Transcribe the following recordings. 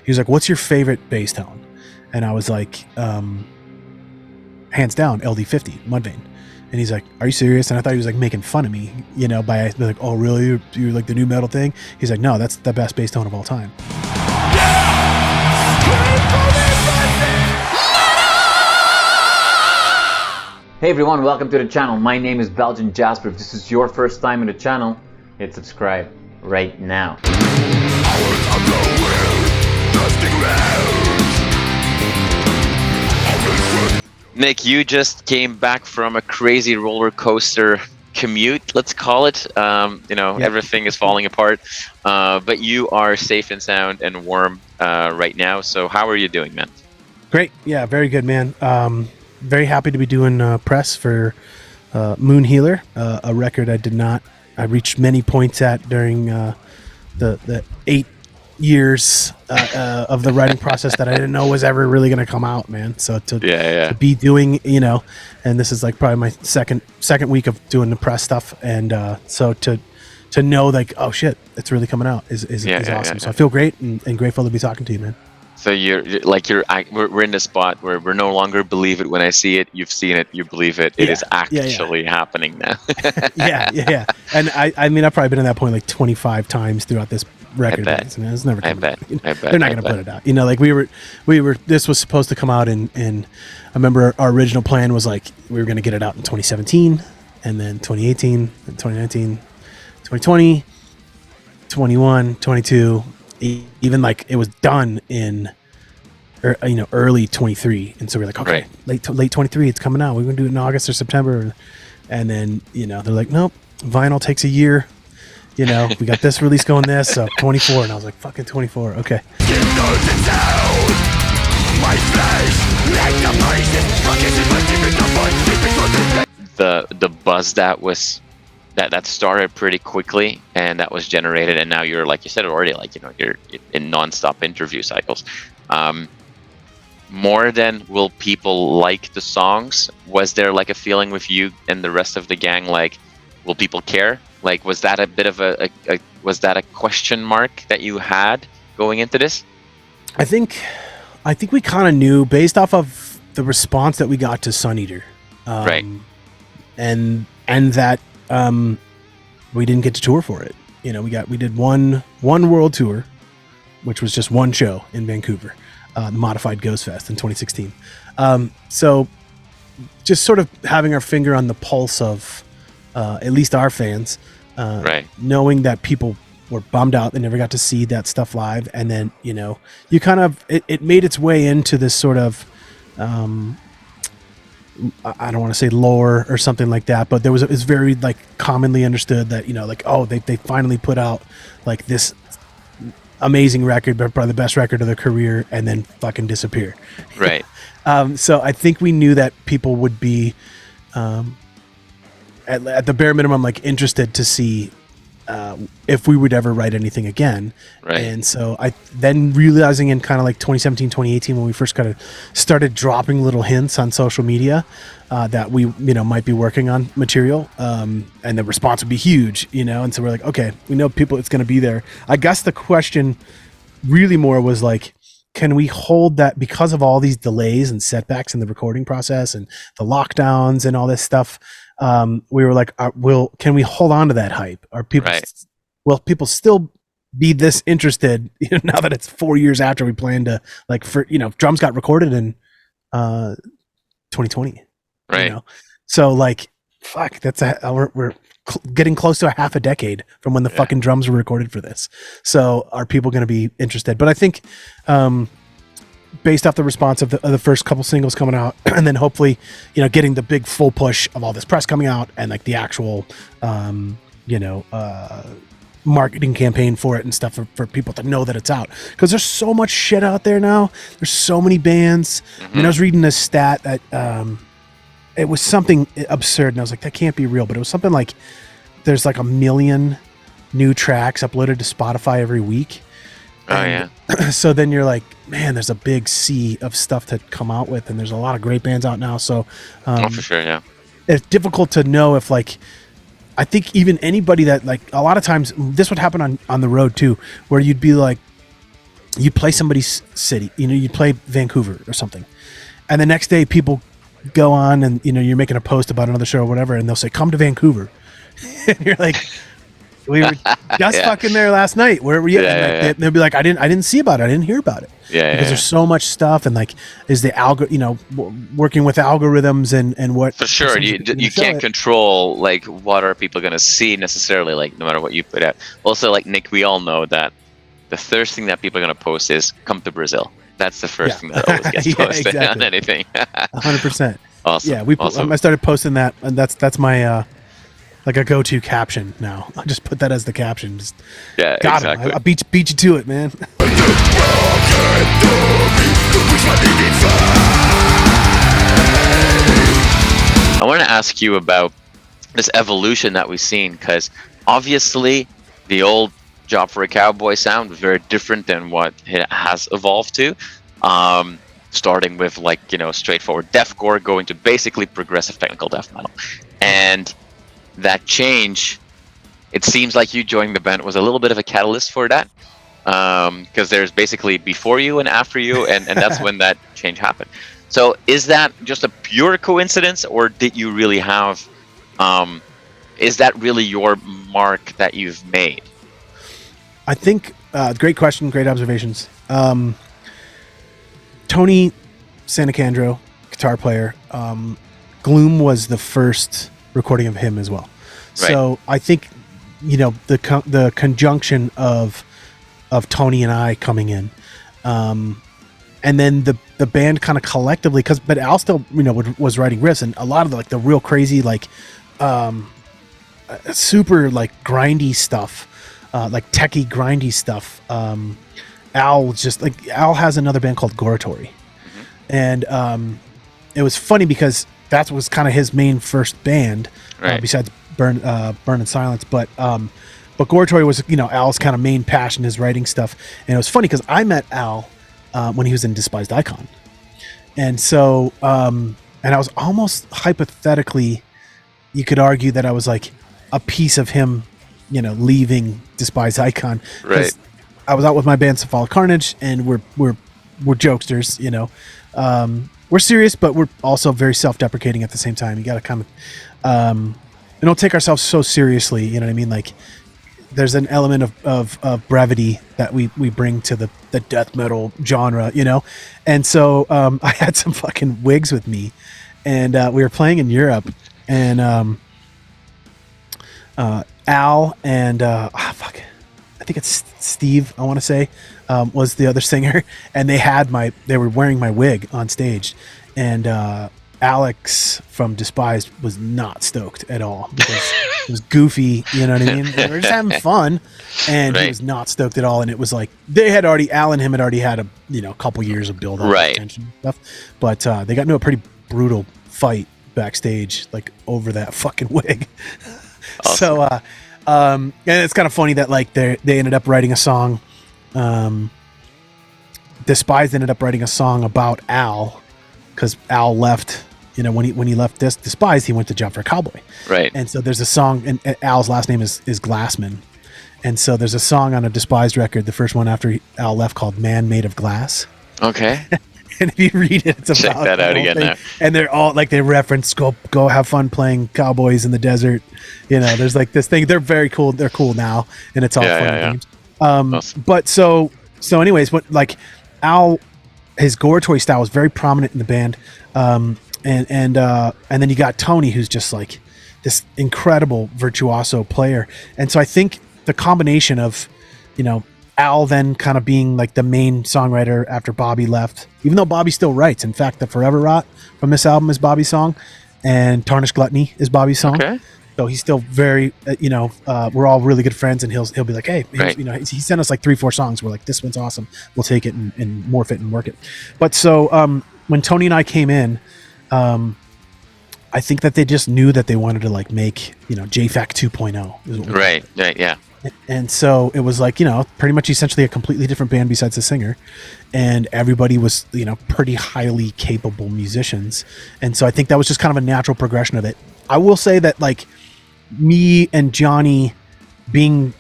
He was like, "What's your favorite bass tone?" And I was like, hands down, LD50, Mudvayne. And he's like, "Are you serious?" And I thought he was like making fun of me, by like, "Oh, really? You're like the new metal thing?" He's like, "No, that's the best bass tone of all time." Hey everyone, welcome to the channel. My name is Belgian Jasper. If this is your first time in the channel, hit subscribe right now. Nick, you just came back from a crazy roller coaster commute, let's call it. Everything is falling apart, but you are safe and sound and warm right now. So how are you doing, man? Great. Yeah, very good, man. Very happy to be doing press for Moon Healer, a record I reached many points at during the 8 years of the writing process that I didn't know was ever really going to come out, man. So to be doing, and this is like probably my second week of doing the press stuff, and so to know like, oh shit, it's really coming out is awesome. So I feel great and grateful to be talking to you, man. So we're in the spot where we're no longer believe it when I see it. You've seen it, you believe it. It is actually happening now. yeah. And I mean, I've probably been at that point like 25 times throughout this record. I bet. It's never coming out. They're not going to put it out. Like we were. This was supposed to come out in. I remember our original plan was like we were going to get it out in 2017, and then 2018, and 2019, 2020, 21, 22. Even like it was done in early 23, and so we're like, okay, late 23, it's coming out, we're gonna do it in August or September, and then they're like, nope, vinyl takes a year, we got this release going this, so 24, and I was like, fucking 24, okay. The buzz that started pretty quickly, and that was generated, and now you're, like you said already, like you're in non-stop interview cycles. More than will people like the songs, was there like a feeling with you and the rest of the gang, like, will people care? Like, was that a bit of was that a question mark that you had going into this? I think we kind of knew based off of the response that we got to Sun Eater, right, and that we didn't get to tour for it. We did one world tour, which was just one show in Vancouver, the Modified Ghost Fest in 2016. So just sort of having our finger on the pulse of at least our fans, knowing that people were bummed out they never got to see that stuff live, and then you kind of it made its way into this sort of I don't want to say lore or something like that, but it's very like commonly understood that they finally put out like this amazing record, but probably the best record of their career, and then fucking disappear. Right. So I think we knew that people would be at the bare minimum like interested to see if we would ever write anything again. Right. And so I then realizing in kind of like 2017, 2018, when we first kind of started dropping little hints on social media that we, might be working on material, and the response would be huge, and so we're like, okay, we know people, it's going to be there. I guess the question really more was like, can we hold that because of all these delays and setbacks in the recording process and the lockdowns and all this stuff? We were like, can we hold on to that hype? Are people, will people still be this interested, now that it's 4 years after we planned to, like, drums got recorded in 2020, right? So like, fuck, we're getting close to a half a decade from when the fucking drums were recorded for this. So are people going to be interested? But I think, based off the response of the first couple singles coming out, and then hopefully, getting the big full push of all this press coming out, and like the actual, marketing campaign for it and stuff for people to know that it's out. Because there's so much shit out there now. There's so many bands. I mean, I was reading this stat that it was something absurd, and I was like, that can't be real. But it was something like there's like 1 million new tracks uploaded to Spotify every week. So then you're like, man, there's a big sea of stuff to come out with, and there's a lot of great bands out now. So for sure, yeah. It's difficult to know if, like, I think even anybody that, like, a lot of times this would happen on the road too, where you'd be like, you play somebody's city, you play Vancouver or something, and the next day people go on and you're making a post about another show or whatever, and they'll say, "Come to Vancouver," and you're like, "We were just fucking there last night. Where were you?" And they'll be like, "I didn't see about it. I didn't hear about it." Because there's so much stuff, and like, is the working with algorithms and what? For sure, you can't control like what are people going to see necessarily, like no matter what you put out. Also, like Nick, we all know that the first thing that people are going to post is "Come to Brazil." That's the first thing that always gets posted on anything. 100%. Awesome. Yeah, awesome. I started posting that, and that's my like a go-to caption now. I just put that as the caption. Just exactly. I beat you to it, man. I want to ask you about this evolution that we've seen, because obviously the old Job for a Cowboy sound was very different than what it has evolved to. Starting with like, straightforward deathcore, going to basically progressive technical death metal. And that change, it seems like you joining the band was a little bit of a catalyst for that. Because there's basically before you and after you, and that's when that change happened. So is that just a pure coincidence, or did you really have, is that really your mark that you've made? I think, great question, great observations. Tony Santacandro, guitar player, Gloom was the first recording of him as well. Right. So I think, the conjunction of Tony and I coming in, and then the band kind of collectively, but Al still, was writing riffs, and a lot of the real crazy, super grindy stuff, techie grindy stuff. Al was just Al has another band called Goratory, and it was funny because that was kind of his main first band, right. Besides Burn in Silence, but Goratory was Al's kind of main passion, his writing stuff. And it was funny because I met Al when he was in Despised Icon, and so and I was almost hypothetically, you could argue that I was like a piece of him, leaving Despised Icon. Right. I was out with my band Cephalic Carnage, and we're jokesters, we're serious, but we're also very self-deprecating at the same time. You got to kind of we don't take ourselves so seriously, you know what I mean? Like, there's an element of brevity that we bring to the death metal genre, And so I had some fucking wigs with me, and we were playing in Europe, and Al and I think it's Steve, I want to say, was the other singer, and they were wearing my wig on stage, and Alex from Despised was not stoked at all because it was goofy, you know what I mean? They were just having fun, and He was not stoked at all. And it was like Al and him had already had a couple years of build up tension and stuff, but they got into a pretty brutal fight backstage, over that fucking wig. Awesome. So and it's kind of funny that they ended up writing a song. Despised ended up writing a song about Al, because Al left. When he left Despised, he went to Job for a Cowboy. Right. And so there's a song, and Al's last name is Glassman, and so there's a song on a Despised record, the first one after Al left, called "Man Made of Glass." Okay. And if you read it, it's about check that out again now. And they're all they reference go have fun playing cowboys in the desert. There's this thing. They're very cool. They're cool now, and it's all fun and games. Awesome. But so anyways, what Al, his Goratory style was very prominent in the band, and then you got Tony, who's just this incredible virtuoso player, and so I think the combination of Al then kind of being the main songwriter after Bobby left, even though Bobby still writes. In fact, the Forever Rot from this album is Bobby's song, and Tarnished Gluttony is Bobby's song. Okay. So he's still very, we're all really good friends, and he'll be like, hey, right. He sent us 3-4 songs. We're like, this one's awesome. We'll take it and morph it and work it. But so when Tony and I came in, I think that they just knew that they wanted to make, JFAC 2.0. Right. Right. Yeah. And so it was pretty much essentially a completely different band besides the singer, and everybody was, pretty highly capable musicians. And so I think that was just kind of a natural progression of it. I will say that me and Jonny being,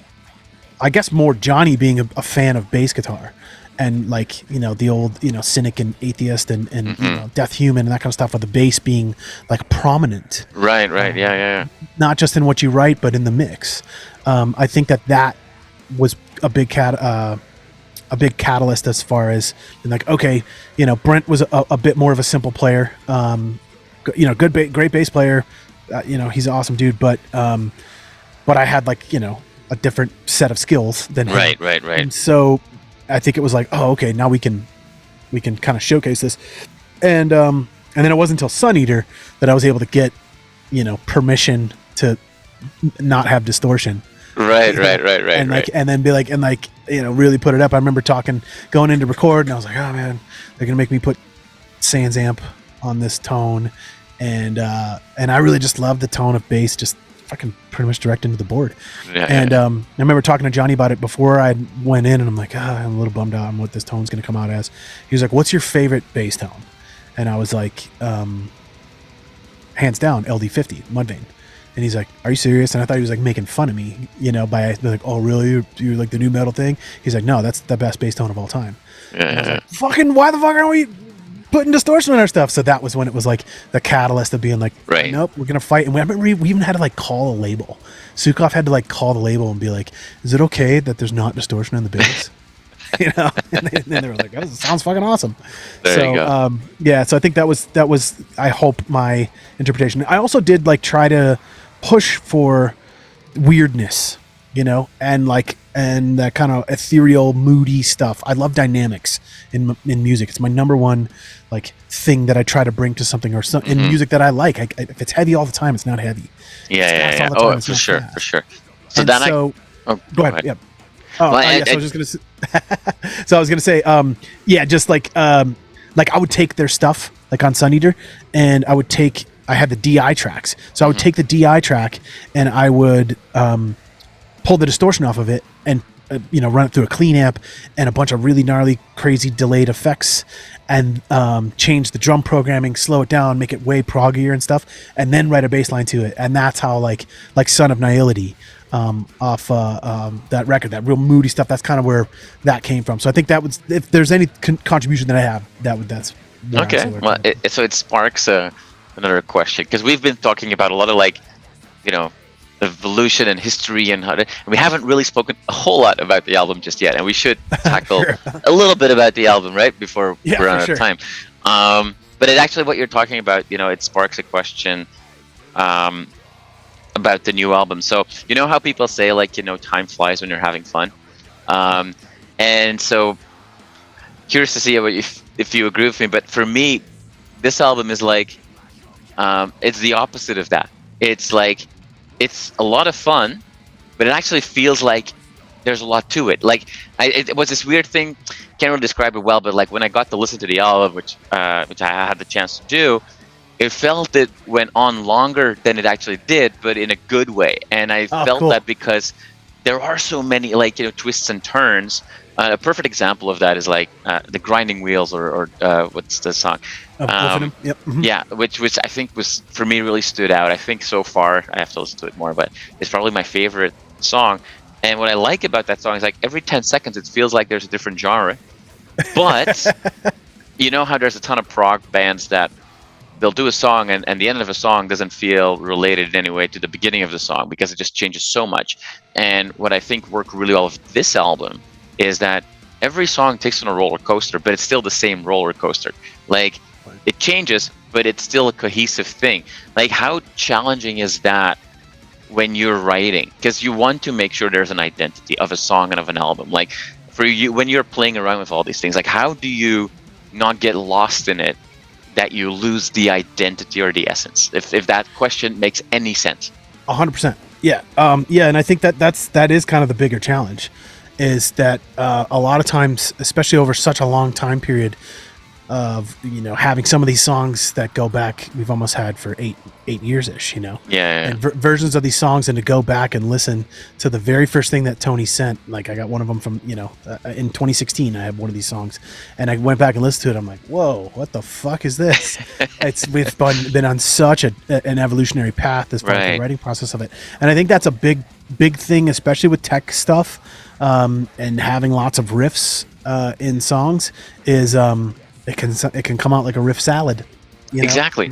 I guess more Jonny being a fan of bass guitar, and like, you know, the old, you know, cynic and atheist and you know, death human and that kind of stuff, with the bass being like prominent. Right. Yeah. Not just in what you write, but in the mix. I think that was a big catalyst as far as like, okay, you know, Brent was a bit more of a simple player, you know, great bass player, you know, he's an awesome dude, but I had like, you know, a different set of skills than him. Right. And so I think it was like, oh, okay, now we can kind of showcase this. And then it wasn't until Sun Eater that I was able to get, you know, permission to not have distortion. Right. And like, and then be like, and like, you know, really put it up. I remember going in to record, and I was like, oh man, they're gonna make me put sans amp on this tone, and I really just loved the tone of bass, just fucking pretty much direct into the board. I remember talking to Jonny about it before I went in, and I'm like, I'm a little bummed out on what this tone's gonna come out as. He was like, what's your favorite bass tone? And I was like, hands down, LD50, Mudvayne. And he's like, are you serious? And I thought he was like making fun of me, you know, by like, oh really, you're like the new metal thing? He's like, no, that's the best bass tone of all time. And I was like, fucking, why the fuck aren't we putting distortion in our stuff? So that was when it was like the catalyst of being like, nope, we're gonna fight. And we even had to like call a label. Sukov had to like call the label and be like, is it okay that there's not distortion in the bass? You know, and then they were like, oh, this sounds fucking awesome. There you go. Yeah, so I think that was I hope my interpretation. I also did like try to push for weirdness, you know, and that kind of ethereal, moody stuff. I love dynamics in music. It's my number one like thing that I try to bring to something, or in music that I like. If it's heavy all the time, it's not heavy. Yeah. Oh, for sure. So then go ahead. Yeah. I was just gonna. So I was gonna say, yeah, just like I would take their stuff like on Sun Eater, and I had the DI tracks, so I would take the DI track and I would pull the distortion off of it and you know, run it through a clean amp and a bunch of really gnarly, crazy delayed effects, and change the drum programming, slow it down, make it way proggier and stuff, and then write a bass line to it. And that's how like Son of Nihility off that record, that real moody stuff, that's kind of where that came from. So I think that was, if there's any contribution that I have, that's okay. Well, so it sparks another question, because we've been talking about a lot of like, you know, evolution and history and we haven't really spoken a whole lot about the album just yet, and we should tackle a little bit about the album right before we're out of time. But it actually, what you're talking about, you know, it sparks a question about the new album. So you know how people say like, you know, time flies when you're having fun, and so curious to see if you agree with me. But for me, this album is like, it's the opposite of that. It's like, it's a lot of fun, but it actually feels like there's a lot to it. Like it was this weird thing, can't really describe it well, but like when I got to listen to the album, which I had the chance to do, it felt it went on longer than it actually did, but in a good way. And I felt that because there are so many, like, you know, twists and turns. A perfect example of that is like the Grinding Wheels, or what's the song? Yeah, which I think was, for me, really stood out. I think so far, I have to listen to it more, but it's probably my favorite song. And what I like about that song is like every 10 seconds it feels like there's a different genre. But you know how there's a ton of prog bands that they'll do a song and the end of a song doesn't feel related in any way to the beginning of the song because it just changes so much. And what I think worked really well with this album is that every song takes on a roller coaster, but it's still the same roller coaster. Like, it changes, but it's still a cohesive thing. Like, how challenging is that when you're writing? Because you want to make sure there's an identity of a song and of an album. Like, for you, when you're playing around with all these things, like, how do you not get lost in it, that you lose the identity or the essence? If that question makes any sense. 100%. Yeah. Yeah, and I think that is kind of the bigger challenge, is that a lot of times, especially over such a long time period of, you know, having some of these songs that go back, we've almost had for eight years-ish, you know? Yeah. And versions of these songs, and to go back and listen to the very first thing that Tony sent. Like, I got one of them from, you know, in 2016, I had one of these songs, and I went back and listened to it. I'm like, whoa, what the fuck is this? We've been on such an evolutionary path as far as the writing process of it. And I think that's a big thing, especially with tech stuff. and having lots of riffs in songs is it can come out like a riff salad. Exactly.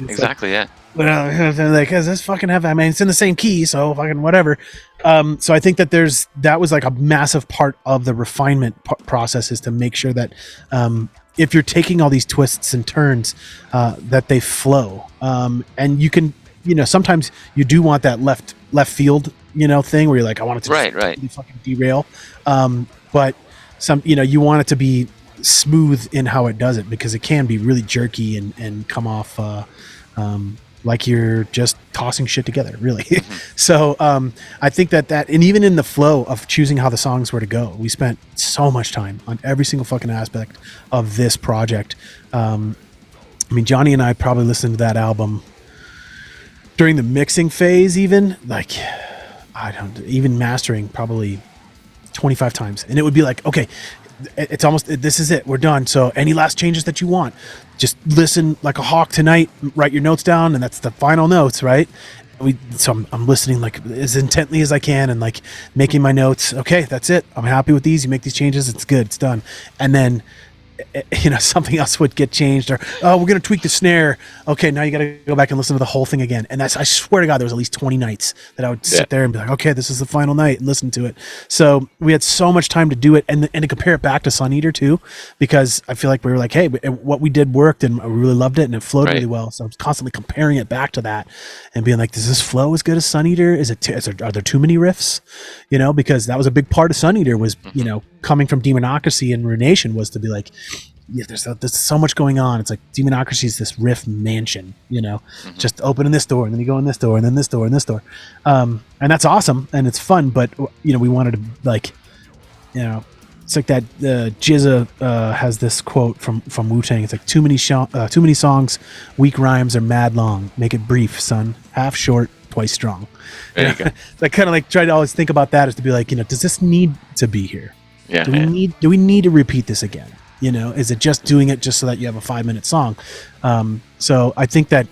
Yeah. Like, is this fucking heavy? I mean, it's in the same key, so fucking whatever. So I think that was like a massive part of the refinement process, is to make sure that if you're taking all these twists and turns, that they flow. And you can, sometimes you do want that left field, thing where you're like, I want it to totally fucking derail. But you want it to be smooth in how it does it, because it can be really jerky and come off like you're just tossing shit together, really. So I think that and even in the flow of choosing how the songs were to go, we spent so much time on every single fucking aspect of this project. I mean, Jonny and I probably listened to that album during the mixing phase, even even mastering probably 25 times. And it would be like, okay, it's almost, this is it, we're done. So any last changes that you want, just listen like a hawk tonight, write your notes down, and that's the final notes, right? So I'm listening like as intently as I can and like making my notes. Okay, that's it, I'm happy with these. You make these changes, it's good, it's done. And then something else would get changed, or we're gonna tweak the snare. Okay, now you gotta go back and listen to the whole thing again. And I swear to God, there was at least 20 nights that I would sit there and be like, okay, this is the final night, and listen to it. So we had so much time to do it, and to compare it back to Sun Eater too, because I feel like we were like, hey, what we did worked, and we really loved it, and it flowed really well. So I was constantly comparing it back to that and being like, does this flow as good as Sun Eater? Are there too many riffs? Because that was a big part of Sun Eater, was coming from Demonocracy and Ruination, was to be like, yeah, there's so much going on. It's like Demonocracy is this riff mansion, just opening this door, and then you go in this door, and then this door, and this door, and that's awesome and it's fun. But we wanted to, like, it's like that Jizza has this quote from Wu-Tang. It's like, too many songs, weak rhymes are mad long. Make it brief, son. Half short, twice strong. There you go. So I kind of like try to always think about that, is to be like, does this need to be here? Yeah. Do we need to repeat this again? Is it just doing it just so that you have a 5-minute song? So I think that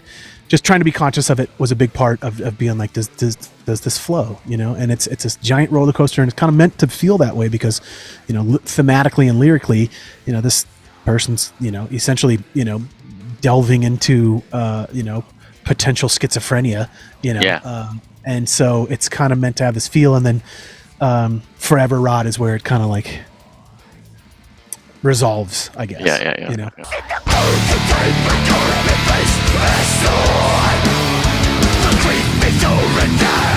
just trying to be conscious of it was a big part of being like, does this flow? And it's this giant roller coaster, and it's kind of meant to feel that way, because thematically and lyrically, this person's essentially delving into potential schizophrenia, and so it's kind of meant to have this feel. And then Forever Rot is where it kind of like resolves, I guess. Yeah.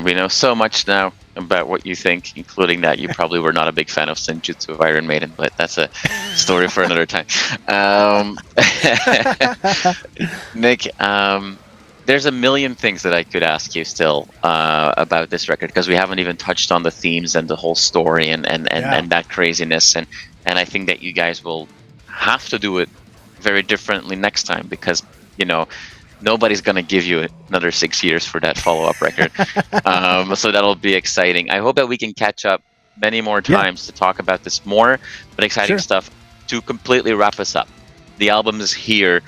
We know so much now about what you think, including that you probably were not a big fan of Senjutsu of Iron Maiden, but that's a story for another time. Nick, there's a million things that I could ask you still about this record, because we haven't even touched on the themes and the whole story and that craziness, and I think that you guys will have to do it very differently next time, because nobody's going to give you another 6 years for that follow-up record. So that'll be exciting. I hope that we can catch up many more times to talk about this more, but exciting stuff. To completely wrap us up, the album is here.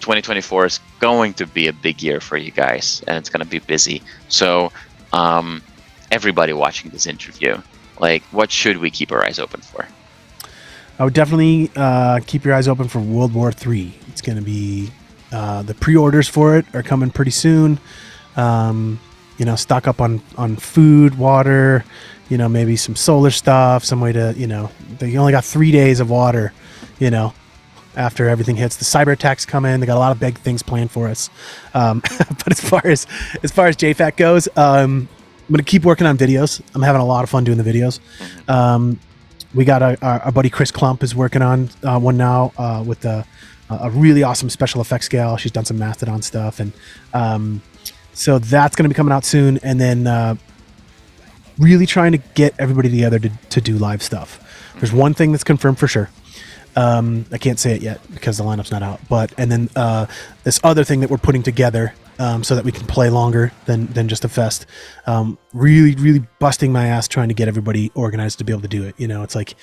2024 is going to be a big year for you guys, and it's going to be busy. So everybody watching this interview, like, what should we keep our eyes open for? I would definitely keep your eyes open for World War III. It's going to be the pre-orders for it are coming pretty soon. Stock up on food, water, maybe some solar stuff, some way to, they only got 3 days of water, after everything hits. The cyber attacks come in. They got a lot of big things planned for us. But as far as JFAC goes, I'm going to keep working on videos. I'm having a lot of fun doing the videos. We got our buddy Chris Klump is working on one now with a really awesome special effects gal. She's done some Mastodon stuff, and so that's going to be coming out soon. And then really trying to get everybody together to do live stuff. There's one thing that's confirmed for sure. I can't say it yet because the lineup's not out. And then this other thing that we're putting together so that we can play longer than just a fest. Really, really busting my ass trying to get everybody organized to be able to do it. It's like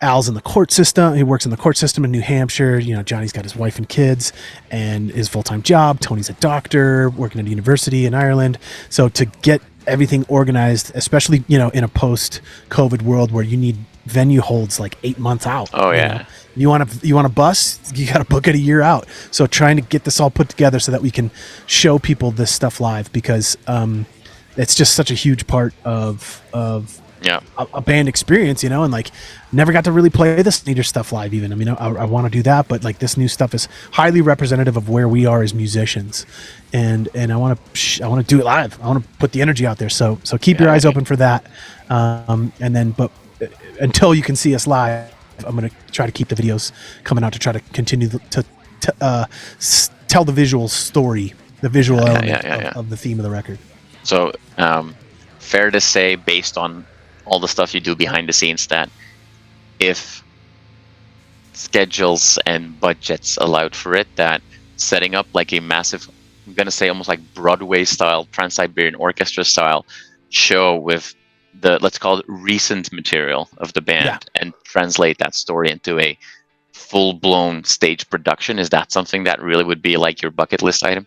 Al's in the court system. He works in the court system in New Hampshire. Johnny's got his wife and kids and his full-time job. Tony's a doctor working at a university in Ireland. So to get everything organized, especially, in a post-COVID world where you need venue holds like 8 months out. Oh yeah. You want to bus, you got to book it a year out. So trying to get this all put together so that we can show people this stuff live, because it's just such a huge part of a band experience, and like never got to really play this Sneeder stuff live even. I mean, I want to do that, but like this new stuff is highly representative of where we are as musicians, and I want to do it live. I want to put the energy out there. So keep your eyes open for that. And then, but until you can see us live, I'm going to try to keep the videos coming out to try to continue to tell the visual story, the visual element of the theme of the record. So, fair to say, based on all the stuff you do behind the scenes, that if schedules and budgets allowed for it, that setting up like a massive, I'm going to say almost like Broadway style, Trans-Siberian Orchestra style show with the, let's call it recent material of the band, and translate that story into a full-blown stage production, is that something that really would be like your bucket list item?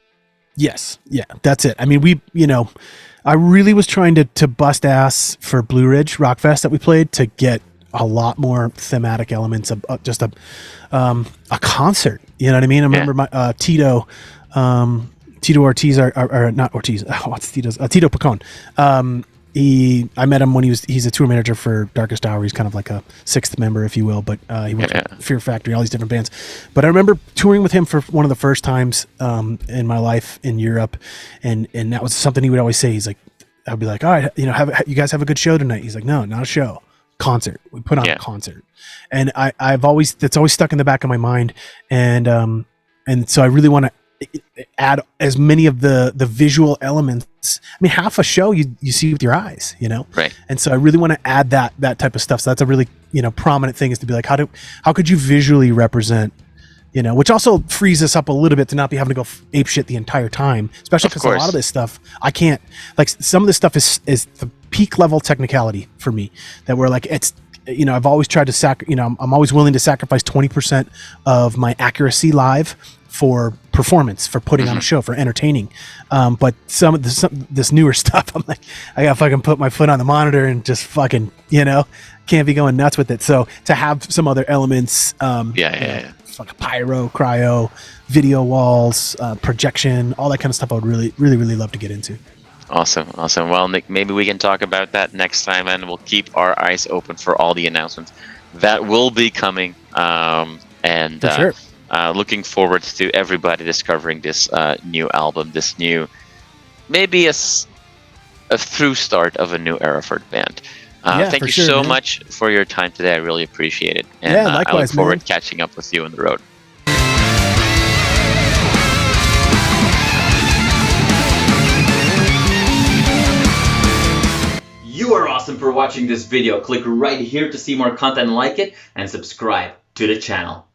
Yes. Yeah, that's it. I mean, I really was trying to bust ass for Blue Ridge Rock Fest that we played to get a lot more thematic elements of just a concert. You know what I mean? I remember my Tito Ortiz, or not Ortiz. What's Tito's? Tito Pacon. I met him when he's a tour manager for Darkest Hour. He's kind of like a sixth member, if you will, but he went to Fear Factory, all these different bands. But I remember touring with him for one of the first times in my life in Europe, and that was something he would always say. He's like, I'd be like, all right, you guys have a good show tonight. He's like, no, not a show, concert. We put on a concert, and that's always stuck in the back of my mind, and so I really want to add as many of the visual elements. I mean, half a show you see with your eyes, right? And so I really want to add that type of stuff. So that's a really prominent thing, is to be like, how could you visually represent, which also frees us up a little bit to not be having to go ape shit the entire time, especially because a lot of this stuff I can't, like, some of this stuff is the peak level technicality for me, that we're like, it's I've always tried to I'm always willing to sacrifice 20% of my accuracy live for performance, for putting on a show, for entertaining. But some of this newer stuff, I'm like, I gotta fucking put my foot on the monitor and just fucking, can't be going nuts with it. So to have some other elements, fucking pyro, cryo, video walls, projection, all that kind of stuff, I would really, really, really love to get into. Awesome. Well, Nick, maybe we can talk about that next time, and we'll keep our eyes open for all the announcements that will be coming. For sure. Looking forward to everybody discovering this new album, this new, maybe a through start of a new era for the band. Thank you so much for your time today. I really appreciate it. And likewise, I look forward to catching up with you on the road. You are awesome for watching this video. Click right here to see more content like it, and subscribe to the channel.